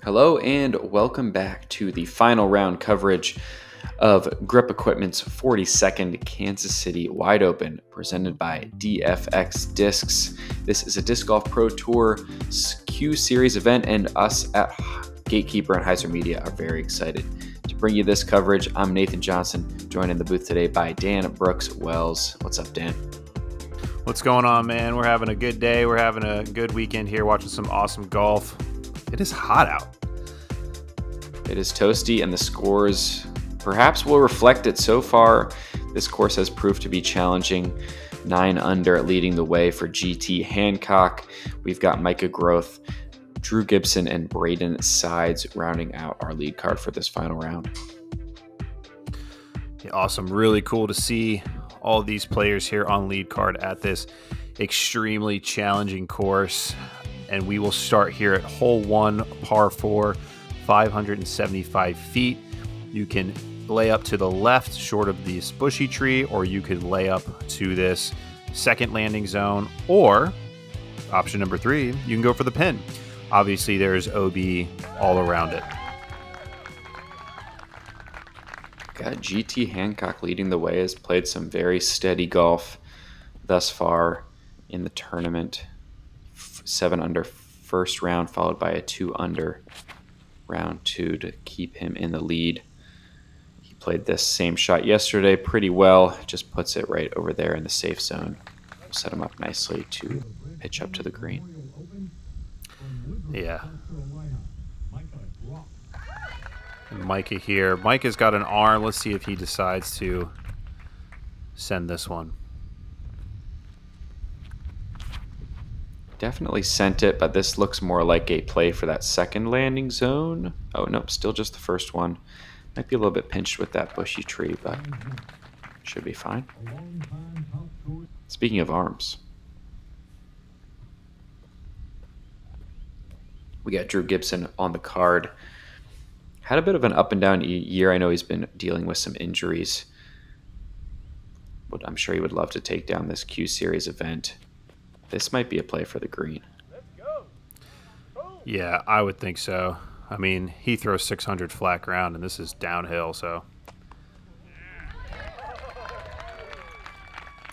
Hello and welcome back to the final round coverage of Grip Equipment's 42nd Kansas City Wide Open, presented by DFX Discs. This is a Disc Golf Pro Tour Q Series event, and us at Gatekeeper and HYZER Media are very excited to bring you this coverage. I'm Nathan Johnson, joined in the booth today by Dan Brooks Wells. What's up, Dan? What's going on, man? We're having a good day. We're having a good weekend here, watching some awesome golf. It is hot out. It is toasty, and the scores perhaps will reflect it. So far, this course has proved to be challenging. 9 under leading the way for GT Hancock. We've got Micah, Groth, Drew Gibson, and Braeden sides rounding out our lead card for this final round. Yeah, awesome. Really cool to see all these players here on lead card at this extremely challenging course. And we will start here at hole 1, par 4, 575 feet. You can lay up to the left short of this bushy tree, or you could lay up to this second landing zone, or option number 3, you can go for the pin. Obviously, there's OB all around it. Got GT Hancock leading the way, has played some very steady golf thus far in the tournament. 7 under first round, followed by a 2 under round 2 to keep him in the lead. He played this same shot yesterday pretty well, just puts it right over there in the safe zone. We'll set him up nicely to pitch up to the green. Yeah. And Micah here. Micah's got an arm. Let's see if he decides to send this one. Definitely sent it, but this looks more like a play for that second landing zone. Oh, nope, still just the first one. Might be a little bit pinched with that bushy tree, but should be fine. Speaking of arms, we got Drew Gibson on the card. Had a bit of an up and down year. I know he's been dealing with some injuries, but I'm sure he would love to take down this Q Series event. This might be a play for the green. Yeah, I would think so. I mean, he throws 600 flat ground, and this is downhill, so.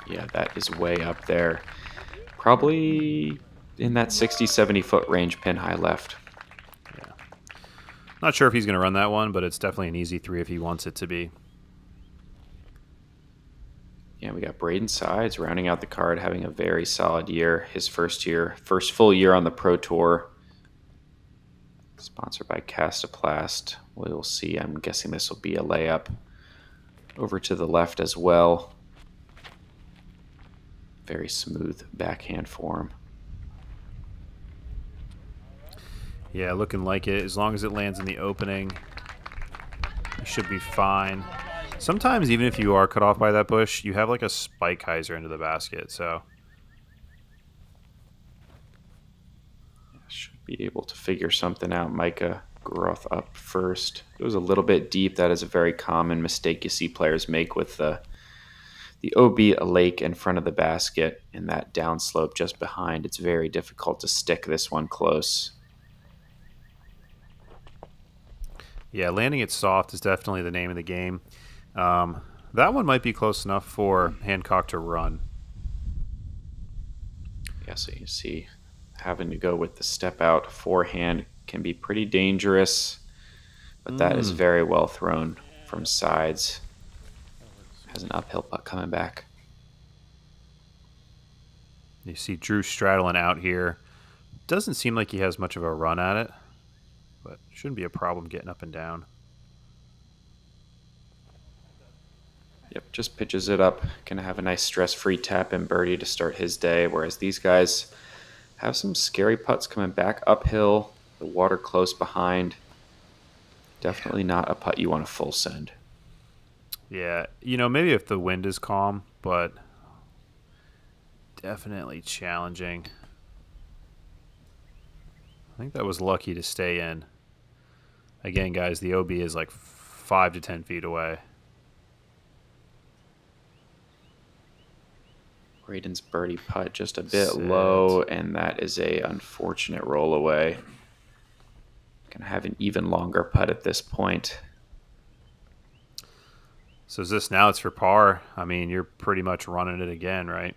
Yeah, that is way up there. Probably in that 60, 70 foot range, pin high left. Yeah. Not sure if he's going to run that one, but it's definitely an easy 3 if he wants it to be. Yeah, we got Braeden sides rounding out the card, having a very solid year. His first full year on the Pro Tour. Sponsored by Castoplast. We'll see. I'm guessing this will be a layup. Over to the left as well. Very smooth backhand form. Yeah, looking like it. As long as it lands in the opening, it should be fine. Sometimes, even if you are cut off by that bush, you have like a spike hyzer into the basket, so. Should be able to figure something out. Micah, Groth up first. It was a little bit deep. That is a very common mistake you see players make with the OB lake in front of the basket and that downslope just behind. It's very difficult to stick this one close. Yeah, landing it soft is definitely the name of the game. That one might be close enough for Hancock to run. Yeah, so you see having to go with the step out forehand can be pretty dangerous, but that is very well thrown from sides. Has an uphill putt coming back. You see Drew straddling out here. Doesn't seem like he has much of a run at it, but shouldn't be a problem getting up and down. Yep, just pitches it up. Gonna have a nice stress-free tap in birdie to start his day, whereas these guys have some scary putts coming back uphill, the water close behind. Definitely not a putt you want to full send. Yeah, you know, maybe if the wind is calm, but definitely challenging. I think that was lucky to stay in. Again, guys, the OB is like 5 to 10 feet away. Braeden's birdie putt just a bit low, and that is a unfortunate roll away. Gonna have an even longer putt at this point. So is this now it's for par? I mean, you're pretty much running it again, right?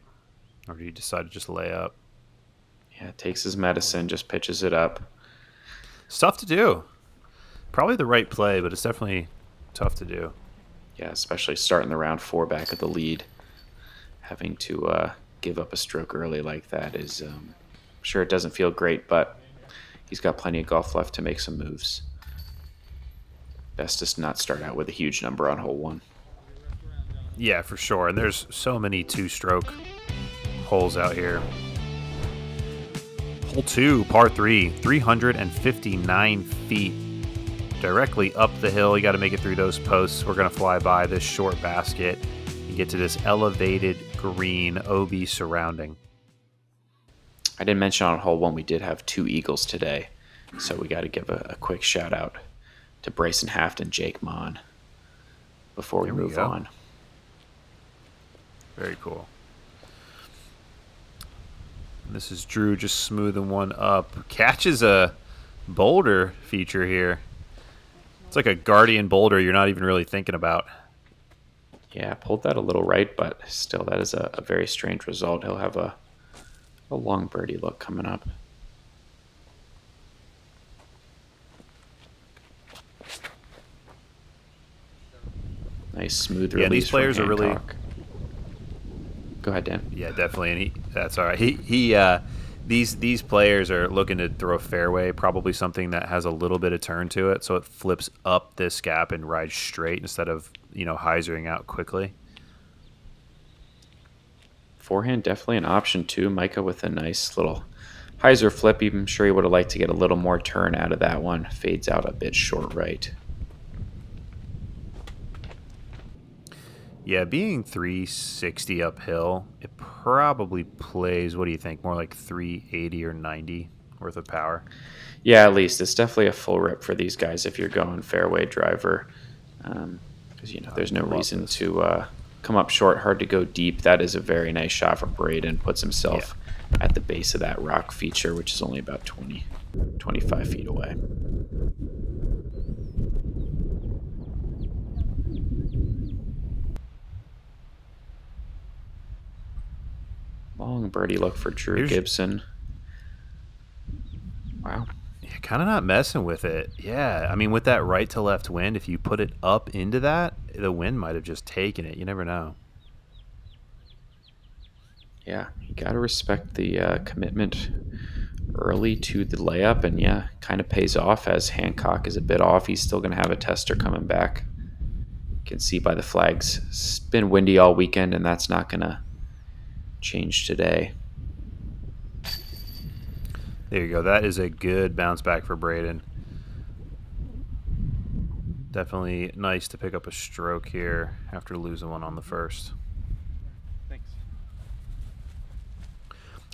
Or do you decide to just lay up? Yeah, takes his medicine, just pitches it up. It's tough to do. Probably the right play, but it's definitely tough to do. Yeah, especially starting the round 4 back at the lead. Having to give up a stroke early like that is, I'm sure it doesn't feel great, but he's got plenty of golf left to make some moves. Best to not start out with a huge number on hole 1. Yeah, for sure. And there's so many 2-stroke holes out here. Hole 2, par 3, 359 feet. Directly up the hill. You got to make it through those posts. We're going to fly by this short basket and get to this elevated green OB surrounding. I didn't mention on hole 1 we did have 2 eagles today, so we got to give a quick shout out to Bryson Haft and Jake Mon before we move on. Very cool. This is Drew just smoothing one up. Catches a boulder feature here. It's like a guardian boulder you're not even really thinking about. Yeah, pulled that a little right, but still that is a very strange result. He'll have a long birdie look coming up. Nice smooth release. Yeah, these players from are really. Hancock. Go ahead, Dan. Yeah, definitely, and that's all right. These players are looking to throw a fairway, probably something that has a little bit of turn to it, so it flips up this gap and rides straight instead of hyzering out quickly. Forehand definitely an option too. Micah with a nice little hyzer flip. I'm sure he would have liked to get a little more turn out of that one. Fades out a bit short right. Yeah, being 360 uphill, it probably plays, what do you think, more like 380 or 90 worth of power? Yeah, at least. It's definitely a full rip for these guys if you're going fairway driver. Because, there's no reason to come up short, hard to go deep. That is a very nice shot from Braeden. Puts himself at the base of that rock feature, which is only about 25 feet away. Long birdie look for Drew Gibson. Wow. Yeah, kind of not messing with it. Yeah, I mean, with that right to left wind, if you put it up into that, the wind might have just taken it. You never know. Yeah, you got to respect the commitment early to the layup, and yeah, kind of pays off as Hancock is a bit off. He's still going to have a tester coming back. You can see by the flags. It's been windy all weekend, and that's not going to change today. There you go. That is a good bounce back for Braeden. Definitely nice to pick up a stroke here after losing one on the first. Thanks.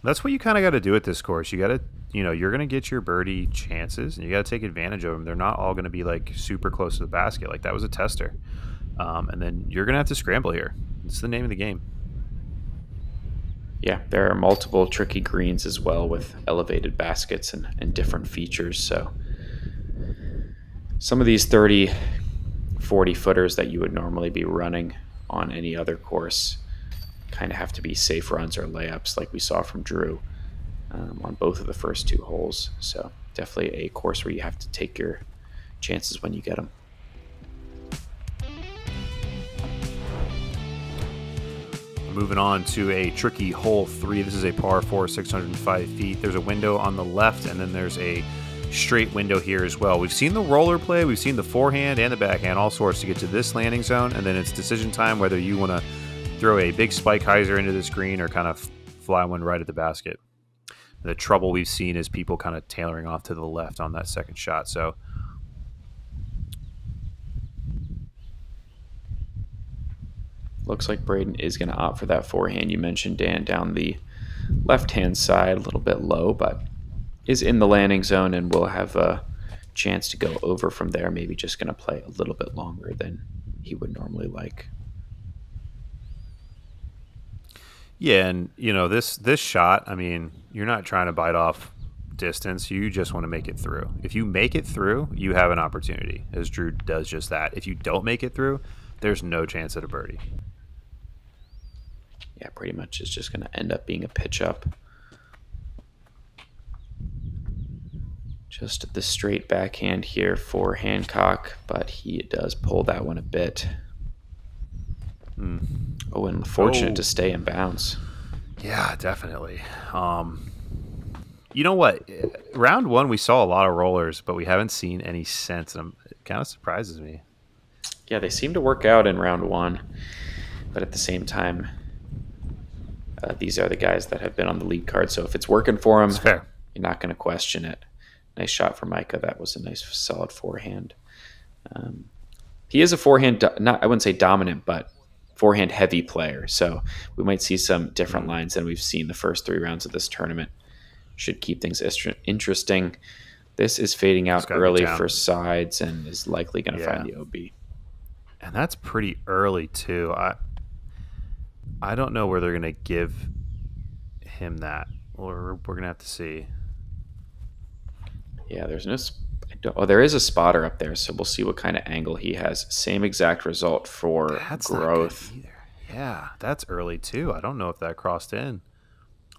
That's what you kind of got to do at this course. You got to, you're going to get your birdie chances, and you got to take advantage of them. They're not all going to be like super close to the basket. Like that was a tester. And then you're going to have to scramble here. It's the name of the game. Yeah, there are multiple tricky greens as well with elevated baskets and different features. So some of these 30, 40 footers that you would normally be running on any other course kind of have to be safe runs or layups like we saw from Drew on both of the first 2 holes. So definitely a course where you have to take your chances when you get them. Moving on to a tricky hole 3. This is a par 4, 605 feet. There's a window on the left, and then there's a straight window here as well. We've seen the roller play, we've seen the forehand and the backhand, all sorts to get to this landing zone, and then it's decision time whether you want to throw a big spike hyzer into this green or kind of fly one right at the basket. The trouble we've seen is people kind of tailoring off to the left on that second shot. So looks like Braeden is going to opt for that forehand. You mentioned, Dan, down the left-hand side, a little bit low, but is in the landing zone and will have a chance to go over from there. Maybe just going to play a little bit longer than he would normally like. Yeah, and this shot, I mean, you're not trying to bite off distance, you just want to make it through. If you make it through, you have an opportunity, as Drew does just that. If you don't make it through, there's no chance at a birdie. Yeah, pretty much it's just going to end up being a pitch up. Just the straight backhand here for Hancock, but he does pull that one a bit. Oh, and fortunate to stay in bounds. Yeah, definitely. You know what? Round one, we saw a lot of rollers, but we haven't seen any since. And it kind of surprises me. Yeah, they seem to work out in round one, but at the same time, these are the guys that have been on the lead card. So if it's working for them, you're not going to question it. Nice shot for Micah. That was a nice, solid forehand. He is a forehand, I wouldn't say dominant, but forehand heavy player. So we might see some different lines than we've seen the first 3 rounds of this tournament. Should keep things interesting. This is fading out early for sides and is likely going to find the OB. And that's pretty early too. I don't know where they're going to give him that. Or we're going to have to see. Yeah, there's no... Oh, there is a spotter up there, so we'll see what kind of angle he has. Same exact result for Groth. Yeah, that's early too. I don't know if that crossed in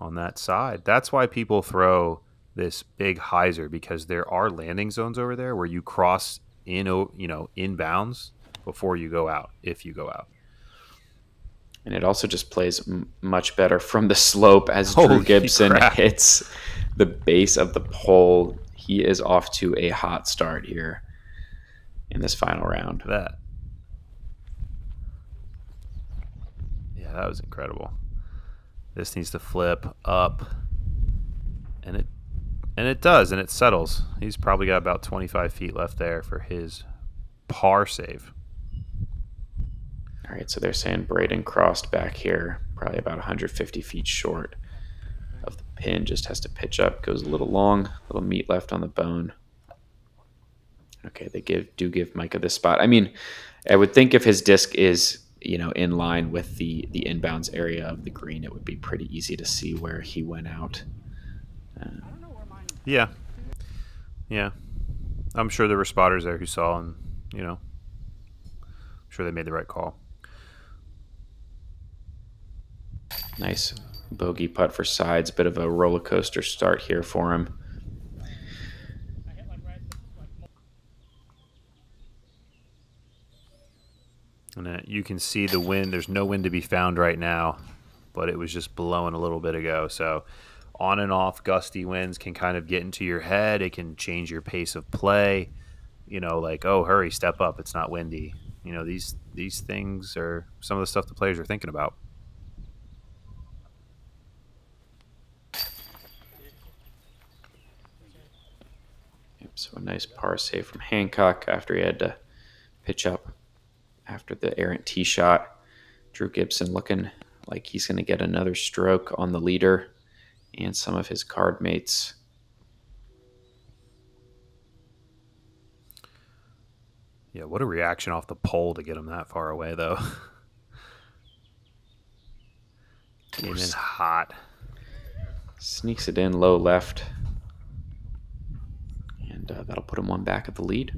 on that side. That's why people throw this big hyzer, because there are landing zones over there where you cross in, in bounds before you go out, if you go out. And it also just plays much better from the slope as Drew Gibson hits the base of the pole. He is off to a hot start here in this final round. That was incredible. This needs to flip up, and it does, and it settles. He's probably got about 25 feet left there for his par save. All right, so they're saying Braeden crossed back here, probably about 150 feet short of the pin, just has to pitch up, goes a little long, a little meat left on the bone. Okay, they do give Micah this spot. I mean, I would think if his disc is, in line with the inbounds area of the green, it would be pretty easy to see where he went out. Yeah. I'm sure there were spotters there who saw, and, I'm sure they made the right call. Nice bogey putt for sides. Bit of a roller coaster start here for him. And you can see the wind. There's no wind to be found right now, but it was just blowing a little bit ago. So on and off gusty winds can kind of get into your head. It can change your pace of play. Like, oh, hurry, step up. It's not windy. These things are some of the stuff the players are thinking about. So a nice par save from Hancock after he had to pitch up after the errant tee shot. Drew Gibson looking like he's going to get another stroke on the leader and some of his card mates. Yeah, what a reaction off the pole to get him that far away, though. Came in hot. Sneaks it in low left. And that'll put him one back at the lead.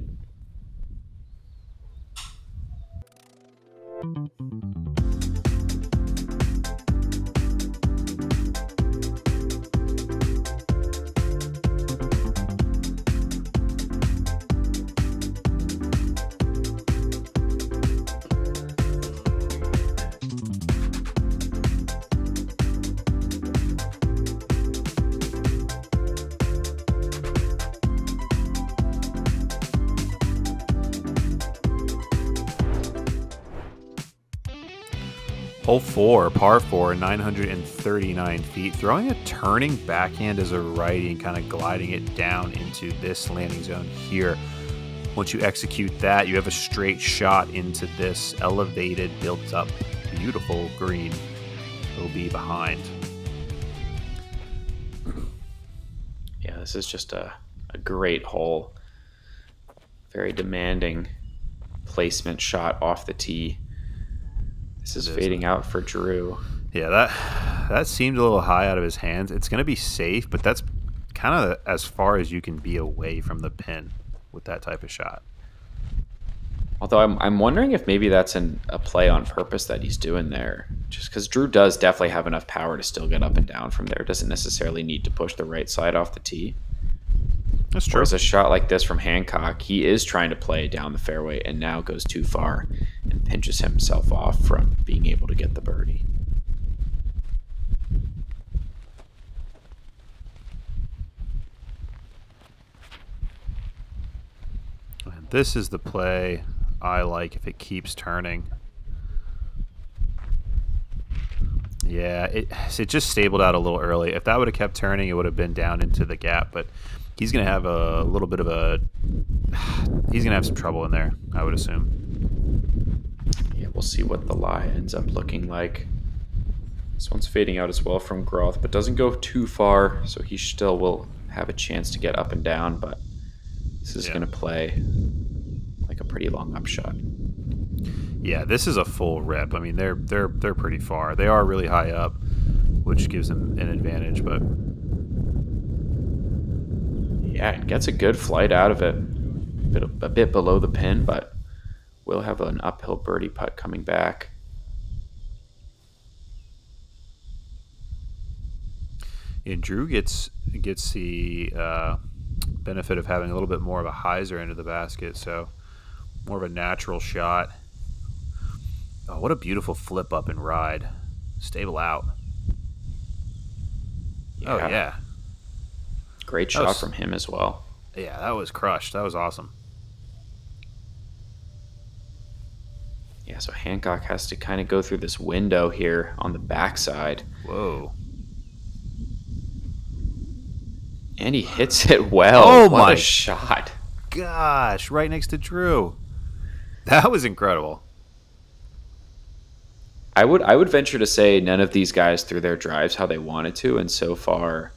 Hole 4, par 4, 939 feet. Throwing a turning backhand as a righty and kind of gliding it down into this landing zone here. Once you execute that, you have a straight shot into this elevated, built-up, beautiful green OB behind. Yeah, this is just a great hole. Very demanding placement shot off the tee. This is fading out for Drew. Yeah, that seemed a little high out of his hands. It's going to be safe, but that's kind of as far as you can be away from the pin with that type of shot. Although I'm wondering if maybe that's a play on purpose that he's doing there. Just because Drew does definitely have enough power to still get up and down from there. Doesn't necessarily need to push the right side off the tee. That's true. Whereas a shot like this from Hancock, he is trying to play down the fairway and now goes too far and pinches himself off from being able to get the birdie. And this is the play I like if it keeps turning. Yeah, it just stabled out a little early. If that would have kept turning, it would have been down into the gap, but he's going to have a little bit of he's going to have some trouble in there, I would assume. Yeah, we'll see what the lie ends up looking like. This one's fading out as well from Groth, but doesn't go too far, so he still will have a chance to get up and down, but this is going to play like a pretty long upshot. Yeah, this is a full rip. I mean, they're pretty far. They are really high up, which gives them an advantage, but yeah, it gets a good flight out of it. A bit below the pin, but we'll have an uphill birdie putt coming back. And Drew gets the benefit of having a little bit more of a hyzer into the basket, so more of a natural shot. Oh, what a beautiful flip up and ride. Stable out. Yeah. Oh, yeah. Great shot from him as well. Yeah, that was crushed. That was awesome. Yeah, so Hancock has to kind of go through this window here on the backside. Whoa. And he hits it well. Oh, what my a shot. Gosh, right next to Drew. That was incredible. I would venture to say none of these guys threw their drives how they wanted to, and so far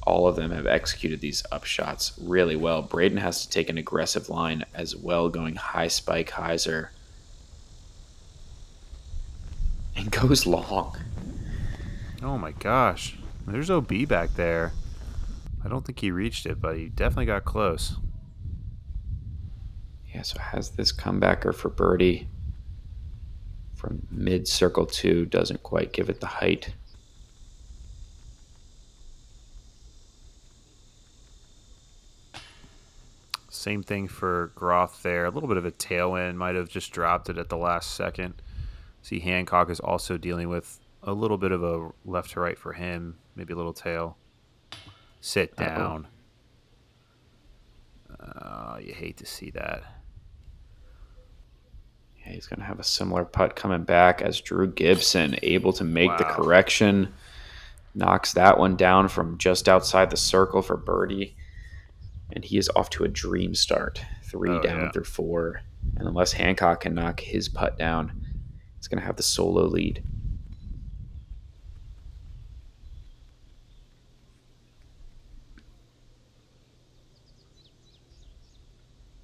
all of them have executed these up shots really well. Braeden has to take an aggressive line as well, going high spike hyzer. And goes long. Oh my gosh. There's OB back there. I don't think he reached it, but he definitely got close. Yeah, so has this comebacker for birdie from mid circle 2, doesn't quite give it the height. Same thing for Groth there. A little bit of a tailwind. Might have just dropped it at the last second. See, Hancock is also dealing with a little bit of a left to right for him. Maybe a little tail. Sit down. You hate to see that. Yeah, he's going to have a similar putt coming back as Drew Gibson, able to make the correction. Knocks that one down from just outside the circle for birdie. And he is off to a dream start. 3 down through 4. And unless Hancock can knock his putt down, it's going to have the solo lead.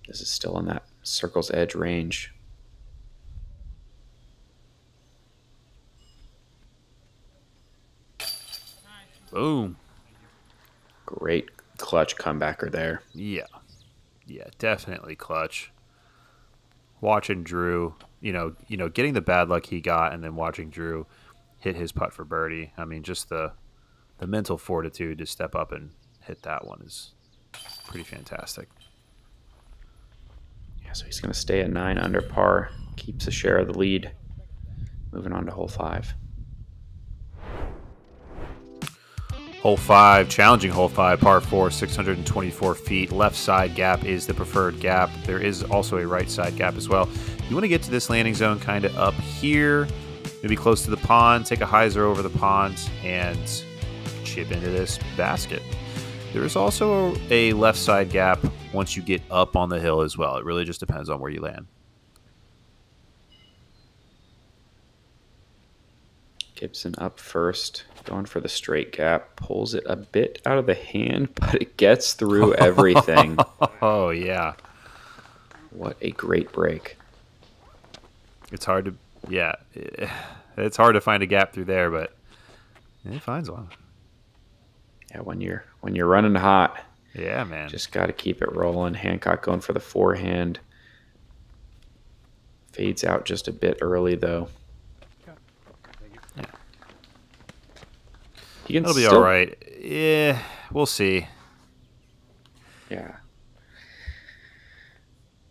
This is still in that circle's edge range. Boom. Great clutch comebacker there. Yeah, definitely clutch. Watching Drew, getting the bad luck he got, and then watching Drew hit his putt for birdie. I mean, just the mental fortitude to step up and hit that one is pretty fantastic. Yeah, so he's going to stay at 9 under par, keeps a share of the lead. Moving on to hole 5. Hole 5, challenging hole 5, par 4, 624 feet. Left side gap is the preferred gap. There is also a right side gap as well. You want to get to this landing zone kind of up here, maybe close to the pond, take a hyzer over the pond, and chip into this basket. There is also a left side gap once you get up on the hill as well. It really just depends on where you land. Gibson up first, going for the straight gap, pulls it a bit out of the hand, but it gets through everything. Oh, yeah. What a great break. It's hard to, it's hard to find a gap through there, but he finds one. Yeah, when you're running hot, Yeah, man. just got to keep it rolling. Hancock going for the forehand. Fades out just a bit early, though. Yeah. That'll be all right. Yeah, we'll see. Yeah.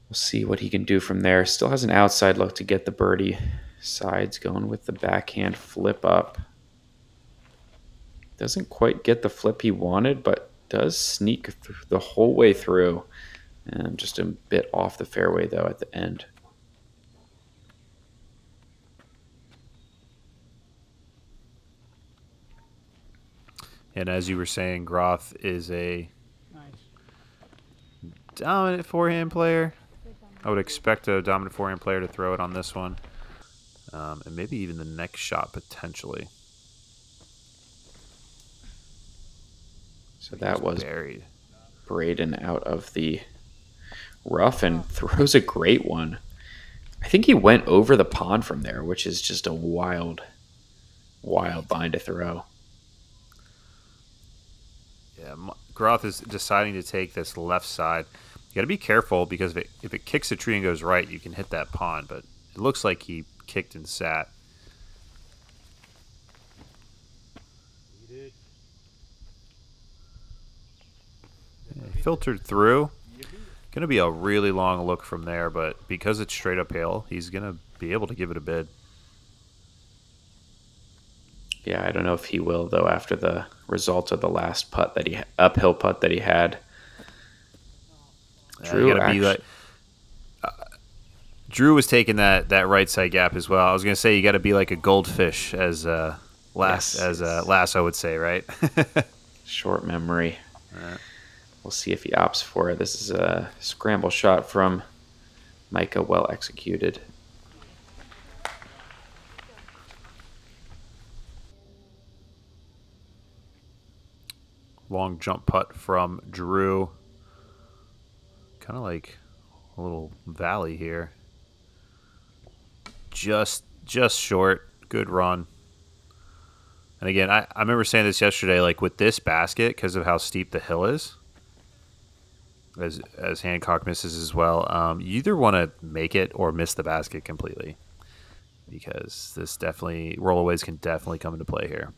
We'll see what he can do from there. Still has an outside look to get the birdie. Sides going with the backhand flip up. Doesn't quite get the flip he wanted, but does sneak the whole way through. And just a bit off the fairway, though, at the end. And as you were saying, Groth is a dominant forehand player. I would expect a dominant forehand player to throw it on this one. And maybe even the next shot, potentially. So that was buried. Braeden out of the rough and throws a great one. I think he went over the pond from there, which is just a wild line to throw. Yeah, Groth is deciding to take this left side. You got to be careful because if it kicks a tree and goes right, you can hit that pond. But it looks like he kicked and sat. Yeah, filtered through. Going to be a really long look from there, but because it's straight uphill, he's going to be able to give it a bid. Yeah, I don't know if he will, though, after the result of the last uphill putt that he had. Drew, Drew was taking that right side gap as well. I was going to say you got to be like a goldfish, as Lasso would say, right? Short memory. We'll see if he opts for it. This is a scramble shot from Micah, well executed. Long jump putt from Drew. Kind of like a little valley here. Just short. Good run. And again, I remember saying this yesterday, like with this basket, because of how steep the hill is, as Hancock misses as well, you either want to make it or miss the basket completely. Because this definitely, rollaways can definitely come into play here.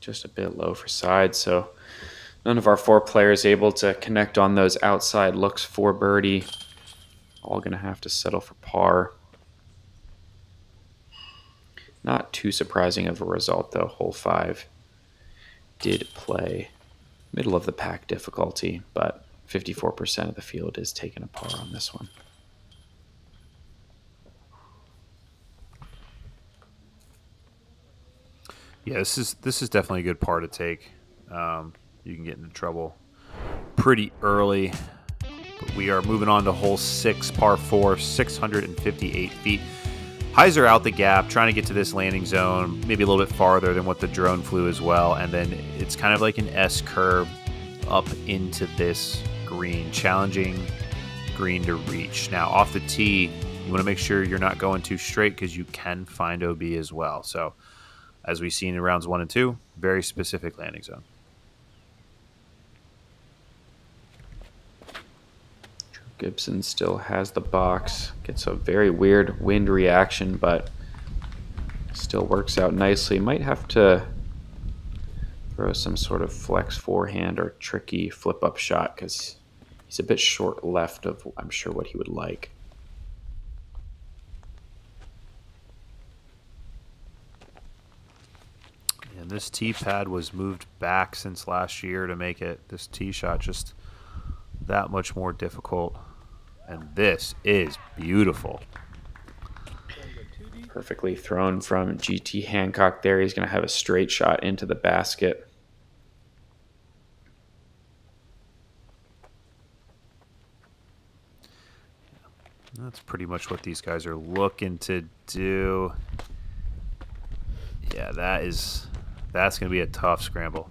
Just a bit low for side, so none of our four players able to connect on those outside looks for birdie. All going to have to settle for par. Not too surprising of a result, though. Hole 5 did play middle of the pack difficulty, but 54% of the field is taking a par on this one. Yeah, this is definitely a good par to take. You can get into trouble pretty early. But we are moving on to hole 6, par 4, 658 feet. HYZER out the gap, trying to get to this landing zone, maybe a little bit farther than what the drone flew as well. And then it's kind of like an S curve up into this green, challenging green to reach. Now, off the tee, you want to make sure you're not going too straight because you can find OB as well. So, as we've seen in rounds 1 and 2, very specific landing zone. Gibson still has the box. Gets a very weird wind reaction, but still works out nicely. Might have to throw some sort of flex forehand or tricky flip-up shot because he's a bit short left of, I'm sure, what he would like. And this tee pad was moved back since last year to make it, this tee shot, just that much more difficult. And this is beautiful. Perfectly thrown from GT Hancock there. He's going to have a straight shot into the basket. That's pretty much what these guys are looking to do. Yeah, that's going to be a tough scramble.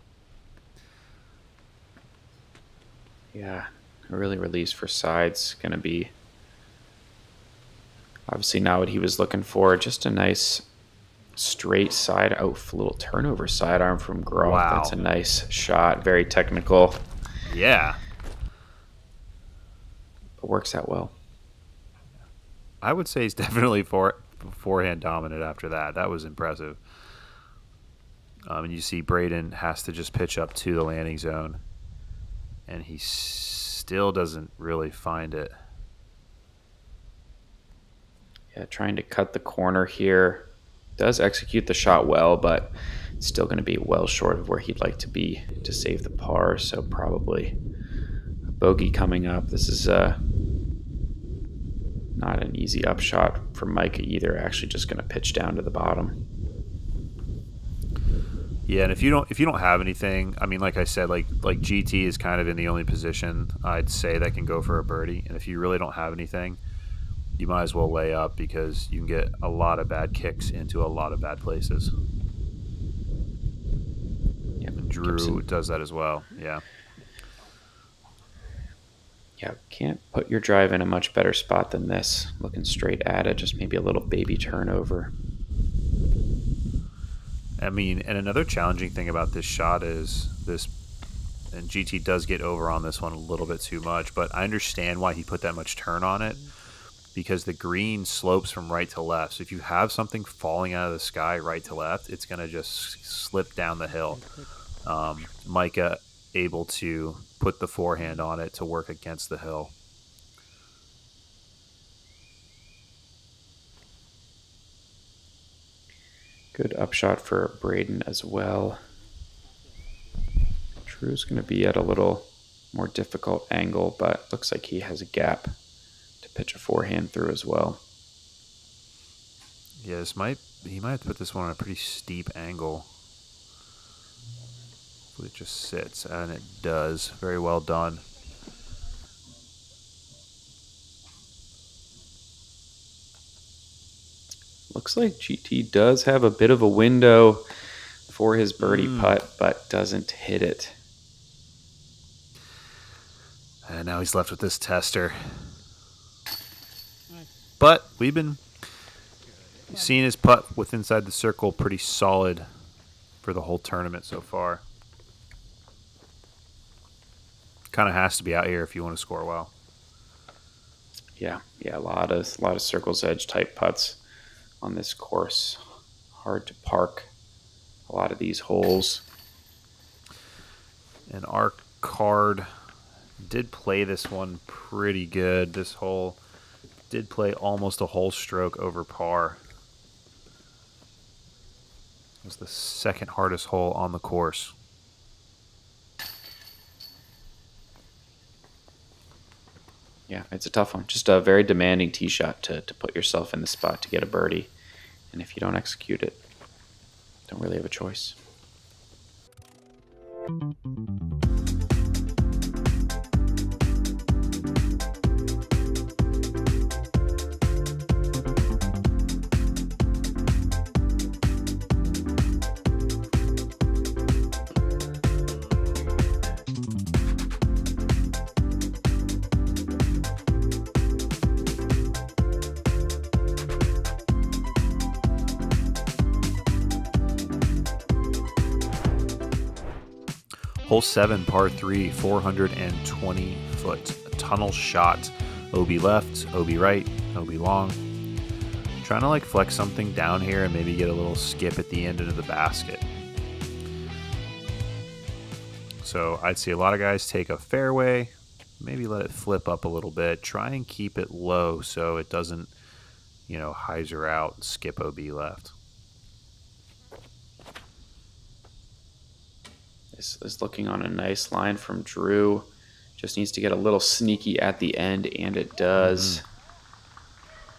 Yeah, early release for sides. Going to be obviously not what he was looking for. Just a nice straight side out, little turnover sidearm from Groth. Wow. That's a nice shot. Very technical. Yeah. It works out well. I would say he's definitely forehand dominant after that. That was impressive. And you see Braeden has to just pitch up to the landing zone, and he still doesn't really find it. Yeah, trying to cut the corner here. Does execute the shot well, but it's still going to be well short of where he'd like to be to save the par. So probably a bogey coming up. This is not an easy upshot for Micah either. Actually, just going to pitch down to the bottom. Yeah, and if you don't have anything, I mean, like I said, like GT is kind of in the only position I'd say that can go for a birdie. And if you really don't have anything, you might as well lay up, because you can get a lot of bad kicks into a lot of bad places. Yeah, and Drew Gibson does that as well. Yeah. Yeah, can't put your drive in a much better spot than this. Looking straight at it, just maybe a little baby turnover. I mean, and another challenging thing about this shot is this, and GT does get over on this one a little bit too much, but I understand why he put that much turn on it, because the green slopes from right to left. So if you have something falling out of the sky right to left, it's going to just slip down the hill. Micah able to put the forehand on it to work against the hill. Good upshot for Braeden as well. Drew's going to be at a little more difficult angle, but looks like he has a gap to pitch a forehand through as well. Yeah, he might have to put this one on a pretty steep angle. Hopefully it just sits, and it does. Very well done. Looks like GT does have a bit of a window for his birdie putt, but doesn't hit it. And now he's left with this tester. But we've been seeing his putt with inside the circle pretty solid for the whole tournament so far. Kind of has to be out here if you want to score well. Yeah, a lot of circle's edge type putts on this course. Hard to park a lot of these holes. And our card did play this one pretty good. This hole did play almost a whole stroke over par. It was the second hardest hole on the course. Yeah, it's a tough one. Just a very demanding tee shot to put yourself in the spot to get a birdie. And if you don't execute it, don't really have a choice. Hole 7, par 3, 420-foot tunnel shot. OB left, OB right, OB long. Trying to like flex something down here and maybe get a little skip at the end into the basket. So I'd see a lot of guys take a fairway, maybe let it flip up a little bit. Try and keep it low so it doesn't, HYZER out and skip OB left. This is looking on a nice line from Drew. Just needs to get a little sneaky at the end, and it does.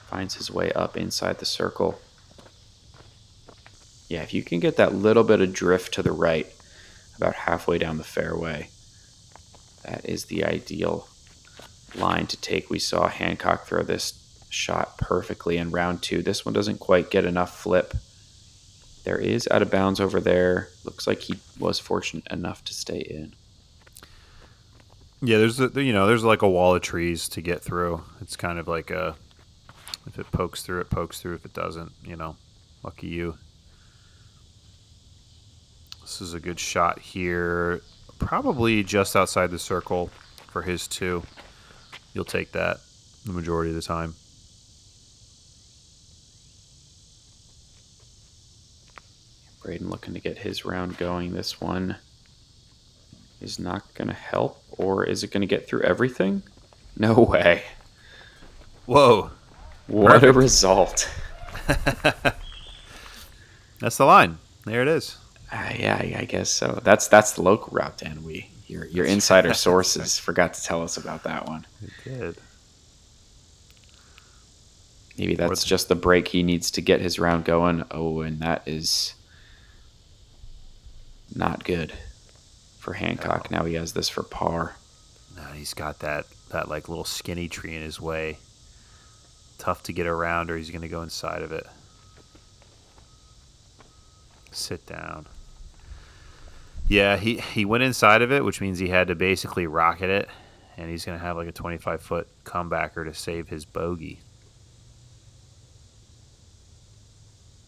Finds his way up inside the circle. Yeah, if you can get that little bit of drift to the right, about halfway down the fairway, that is the ideal line to take. We saw Hancock throw this shot perfectly in round 2. This one doesn't quite get enough flip. There is out of bounds over there. Looks like he was fortunate enough to stay in. Yeah, there's like a wall of trees to get through. It's kind of like if it pokes through, it pokes through. If it doesn't, lucky you. This is a good shot here. Probably just outside the circle for his 2. You'll take that the majority of the time. Braeden looking to get his round going. This one is not going to help, or is it going to get through everything? No way. Whoa. What Perfect. a result. That's the line. There it is. Yeah, I guess so. That's the local route, Dan. Your insider sources forgot to tell us about that one. It did. Maybe that's just the break he needs to get his round going. Oh, and that is not good for Hancock. Now he has this for par. No, he's got that like little skinny tree in his way. Tough to get around, or he's going to go inside of it. Sit down. Yeah, he went inside of it, which means he had to basically rocket it, and he's going to have like a 25-foot comebacker to save his bogey.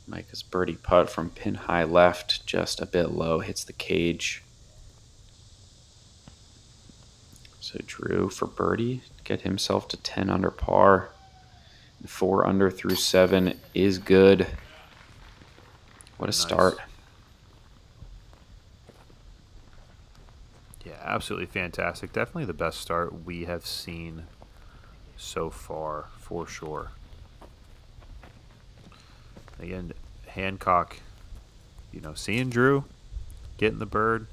Micah's birdie putt from pin high left, just a bit low, hits the cage. So Drew for birdie, get himself to 10 under par. 4 under through 7 is good. What a start. Yeah, absolutely fantastic. Definitely the best start we have seen so far, for sure. Again, Hancock, seeing Drew, getting the bird,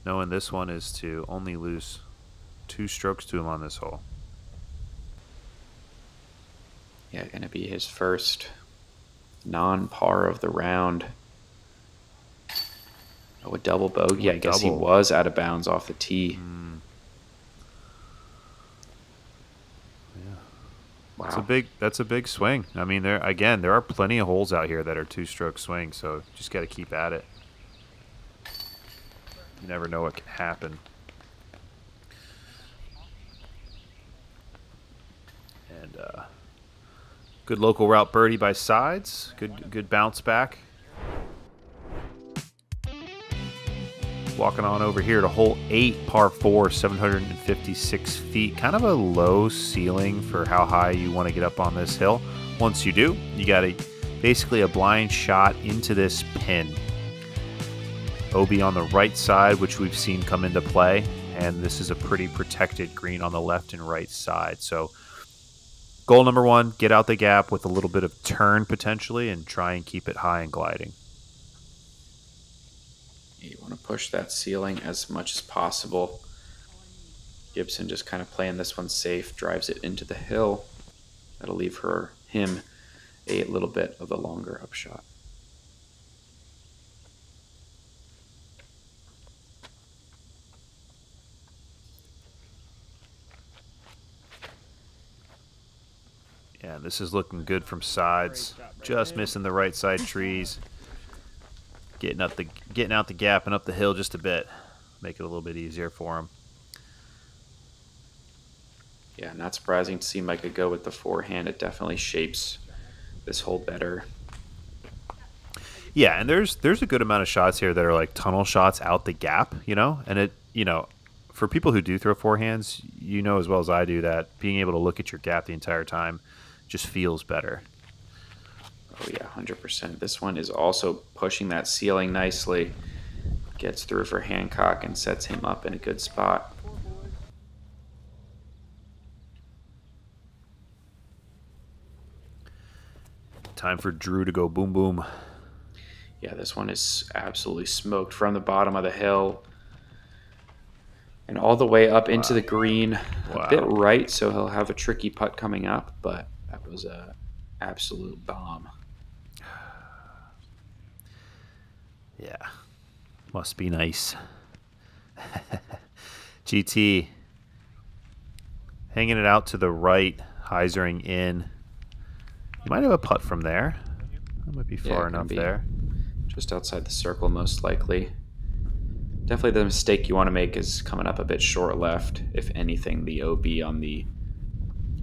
knowing this one is to only lose 2 strokes to him on this hole. Yeah, going to be his first non-par of the round. Oh, a double bogey. I guess he was out of bounds off the tee. Yeah. Wow. That's a big swing. I mean, there are plenty of holes out here that are 2-stroke swings, so just got to keep at it. You never know what can happen. And good local route birdie by Sides. Good bounce back. Walking on over here to hole 8, par 4, 756 feet. Kind of a low ceiling for how high you want to get up on this hill. Once you do, you got basically a blind shot into this pin. OB on the right side, which we've seen come into play, and this is a pretty protected green on the left and right side. So goal number 1, get out the gap with a little bit of turn potentially and try and keep it high and gliding. You want to push that ceiling as much as possible. Gibson just kind of playing this one safe, drives it into the hill. That'll leave him a little bit of a longer upshot. Yeah, this is looking good from Sides. Just missing the right side trees. Getting out the gap and up the hill just a bit. Make it a little bit easier for him. Yeah, not surprising to see Micah go with the forehand. It definitely shapes this hole better. Yeah, and there's a good amount of shots here that are like tunnel shots out the gap, and it, for people who do throw forehands, as well as I do that being able to look at your gap the entire time just feels better. Oh yeah, 100%. This one is also pushing that ceiling nicely. Gets through for Hancock and sets him up in a good spot. Time for Drew to go boom boom. Yeah, this one is absolutely smoked from the bottom of the hill and all the way up into the green. Wow. A bit right, so he'll have a tricky putt coming up, but that was a absolute bomb. Yeah, must be nice. GT hanging it out to the right, hyzering in. You might have a putt from there. That might be far enough there. Just outside the circle, most likely. Definitely the mistake you want to make is coming up a bit short left. If anything, the OB on the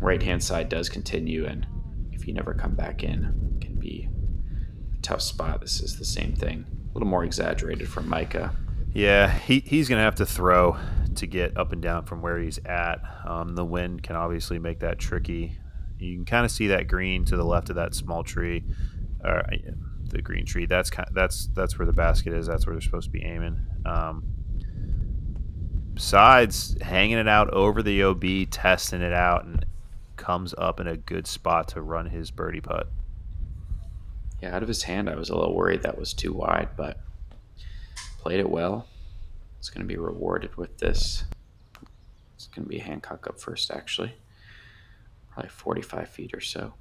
right-hand side does continue, and if you never come back in, it can be a tough spot. This is the same thing. little more exaggerated from Micah. Yeah, he's going to have to throw to get up and down from where he's at. The wind can obviously make that tricky. You can kind of see that green to the left of that small tree, the green tree. That's where the basket is. That's where they're supposed to be aiming. Besides hanging it out over the OB, testing it out, and comes up in a good spot to run his birdie putt. Yeah, out of his hand, I was a little worried that was too wide, but played it well. It's going to be rewarded with this. It's going to be Hancock up first, actually. Probably 45 feet or so.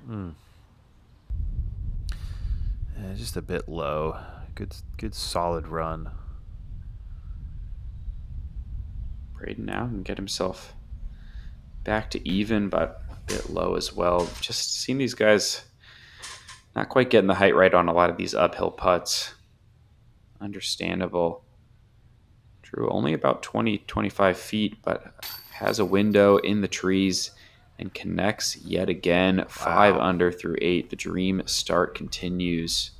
Yeah, just a bit low. Good solid run. Braeden now can get himself back to even, but a bit low as well. Just seeing these guys not quite getting the height right on a lot of these uphill putts. Understandable. Drew only about 20-25 feet, but has a window in the trees and connects yet again. 5 under through 8. The dream start continues.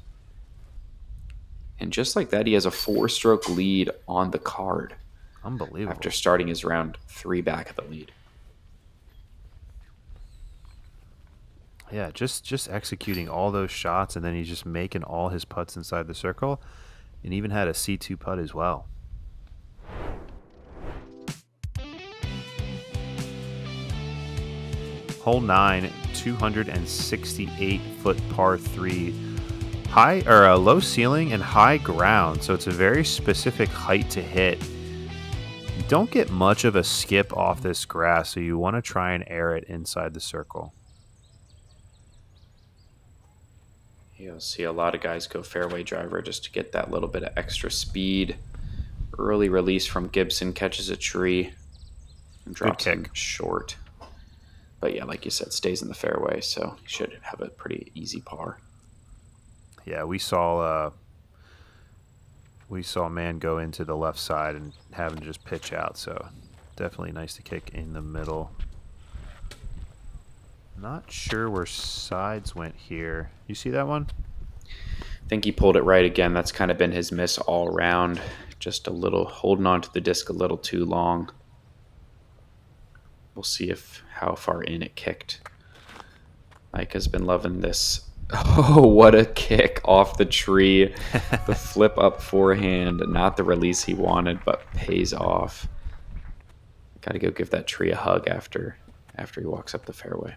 And just like that, he has a 4-stroke lead on the card. Unbelievable. After starting his round 3 back of the lead. Yeah, just executing all those shots, and then he's just making all his putts inside the circle, and even had a C2 putt as well. Hole 9, 268-foot par 3. High or a low ceiling and high ground, so it's a very specific height to hit. You don't get much of a skip off this grass, so you want to try and air it inside the circle. You'll see a lot of guys go fairway driver just to get that little bit of extra speed. Early release from Gibson, catches a tree and drops him short. But yeah, like you said, stays in the fairway, so he should have a pretty easy par. Yeah, we saw a man go into the left side and have him just pitch out, so definitely nice to kick in the middle. Not sure where sides went here. You see that one? I think he pulled it right again. That's kind of been his miss all around. Just a little holding on to the disc a little too long. We'll see how far in it kicked. Micah's been loving this. Oh, what a kick off the tree. The flip up forehand. Not the release he wanted, but pays off. Got to go give that tree a hug after he walks up the fairway.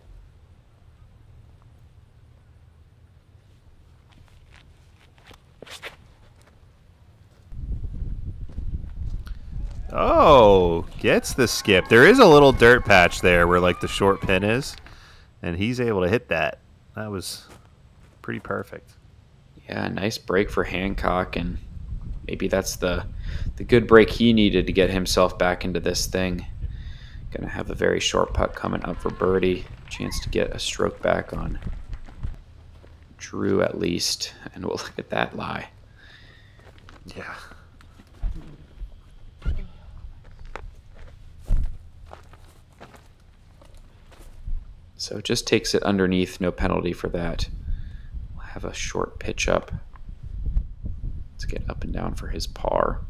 Oh, gets the skip. There is a little dirt patch there where like the short pin is, and he's able to hit that. That was pretty perfect. Yeah, nice break for Hancock, and maybe that's the good break he needed to get himself back into this thing. Gonna have a very short putt coming up for birdie. Chance to get a stroke back on Drew at least, and we'll look at that lie. Yeah. So just takes it underneath, no penalty for that. We'll have a short pitch up. Let's get up and down for his par.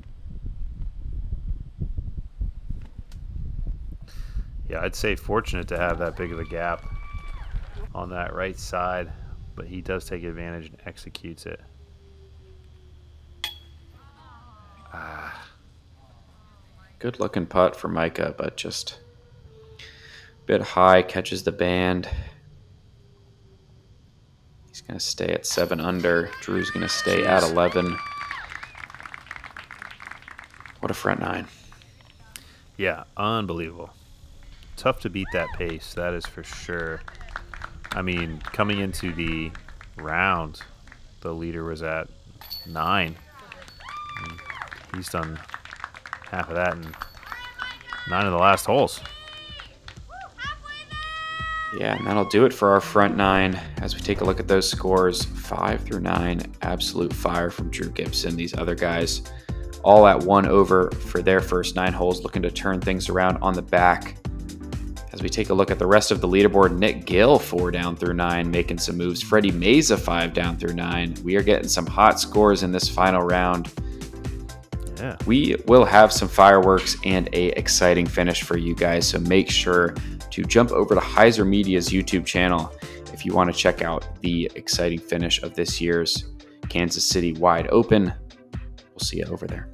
Yeah, I'd say fortunate to have that big of a gap on that right side, but he does take advantage and executes it. Good looking putt for Micah, but just a bit high, catches the band. He's going to stay at 7 under. Drew's going to stay at 11. What a front 9. Yeah, unbelievable. Tough to beat that pace, that is for sure. I mean, coming into the round, the leader was at 9. He's done half of that in 9 of the last holes. Yeah, and that'll do it for our front 9. As we take a look at those scores, 5 through 9, absolute fire from Drew Gibson. These other guys all at 1 over for their first 9 holes, looking to turn things around on the back As we take a look at the rest of the leaderboard, Nick Gill 4 down through 9 making some moves. Freddie Meza 5 down through 9. We are getting some hot scores in this final round. Yeah. We will have some fireworks and a exciting finish for you guys, so make sure to jump over to HYZER Media's YouTube channel if you want to check out the exciting finish of this year's Kansas City Wide Open. We'll see you over there.